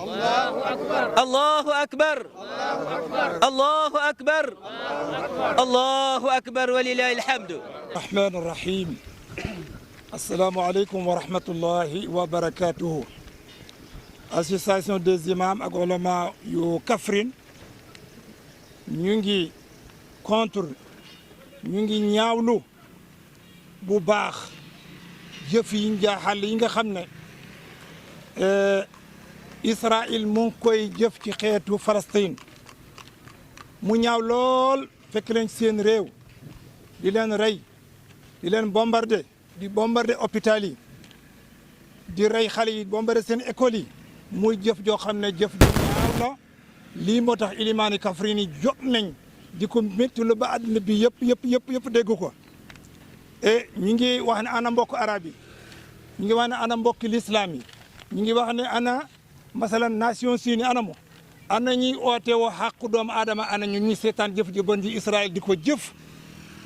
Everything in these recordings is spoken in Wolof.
الله أكبر الله أكبر الله أكبر ولله الحمد. الرحمن الرحيم. السلام عليكم ورحمة الله وبركاته. Association des imams ak ulama yu Kaffrine ñu ngi contre ñu ngi ñaawlu bu baax jëf yi njaaxal yi nga xam ne Israël mu ngi koy jëf ci xeetu Palestine mu ñaaw lool fekk leen seen réew di leen rey di leen bombarder di bombarder hôpital yi di rey xale yi bombarder seen école yi muy jëf joo xam ne jëf ju ñaaw la lii moo tax ilimaani Kaffrine yi jóg nañ di ko métti lu ba àddina bi yëpp dégg ko et ñu ngi wax ne ana mbokk arab yi ñu ngi wax ne ana mbokki l'islam yi ñu ngi wax ne ana masalan Nations Unies ana ñuy oote woo xàqu doomu aadama ana ñu seetaan jëf ji bon ji Israël di ko jëf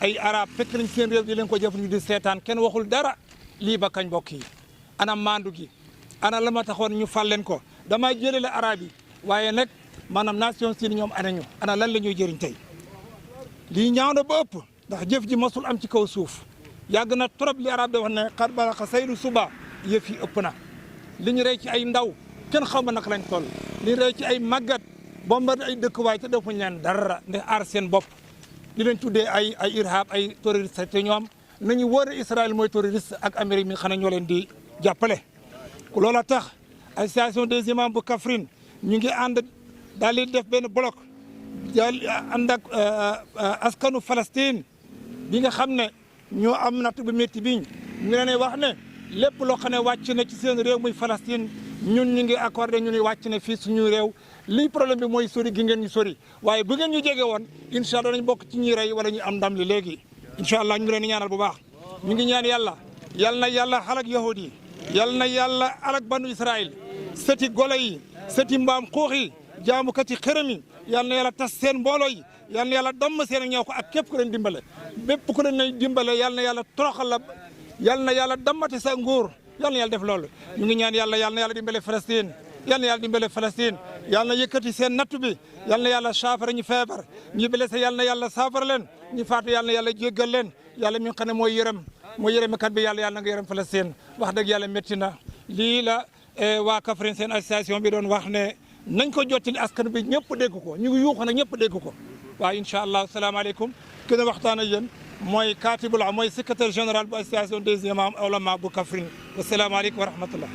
ay arab fekk nañ seen réew di leen ko jëf ñu di seetaan kenn waxul dara lii ba kañ mbokk yi ana maandu gi ana la ma taxoon ñu fal leen ko damay jëlale arab yi waaye nag maanaam Nations Unies ñoom ana lan la ñuy jëriñ tey lii ñaaw na ba ëpp ndax jëf ji masul am ci kaw suuf yàgg na trop li arab da wax ne xar baraxa saylu suba yëf yi ëpp na li ñu rey ci ay ndaw kenn xaw ma naka lañ toll li ñu rey ci ay màggat bombardé ay dëkkuwaay te defuñ leen dara ndax aar seen bopp di leen tuddee ay irhab ay terroriste te ñoom nañu wóor Israël mooy terroriste ak Amérique mi xanaa ñoo leen di jàppale loola tax association des imams bu Kaffrine ñu ngi ànd daal di def benn bloc daal ànd ak askanu Palestine bi nga xam ne ñoo am natt bu métti bi ñu leen wax ne lépp loo xam ne wàcc na ci seen réew muy Palestine ñun ñu ngi accordé ñu ni wàcc na fii suñu réew lii problème bi mooy sori gi ngeen ñu sori waaye bu ngeen ñu jege woon incha allah dañ bokk ci ñuy rey wala ñu am ndam li léegi incha allah ñu ngi leen di ñaanal bu baax ñu ngi ñaan yàlla yal na yàlla xalak yahud yi yal na yàlla alak banu Israël sëti golo yi sëti mbaam xuux yi jaamukati xërëm yi yal na yàlla tas seen mbooloo yi yal na yàlla damm seen ak ñëw ko ak képp ku leen dimbale bépp ku leen nay dimbale yal na yàlla toroxal la yal na yàlla dammati sa nguur yal na yàlla def loolu ñu ngi ñaan yàlla yal na yàlla dimbale Palestine yal na yàlla dimbale Palestine yal na yëkkati seen nattu bi yal na yàlla saafara ñu feebar ñu blessé yal na yàlla saafara leen ñu faatu yal na yàlla jéggal leen yàlla mi nga xam ne mooy yërëmkat bi yàlla na nga yërëm Palestine wax dëgg yàlla métti na lii la waa Kaffrine seen association bi doon wax ne nañ ko jottali askan bi ñëpp dégg ko ñu ngi yuuxu nag ñëpp dégg ko waaw incha allah salaamaaleykum ki na waxtaan ak yéen mooy katibul mooy secrétaire général bu association des imams ulama bu Kaffrine wasalaamaaleykum wa rahmatullah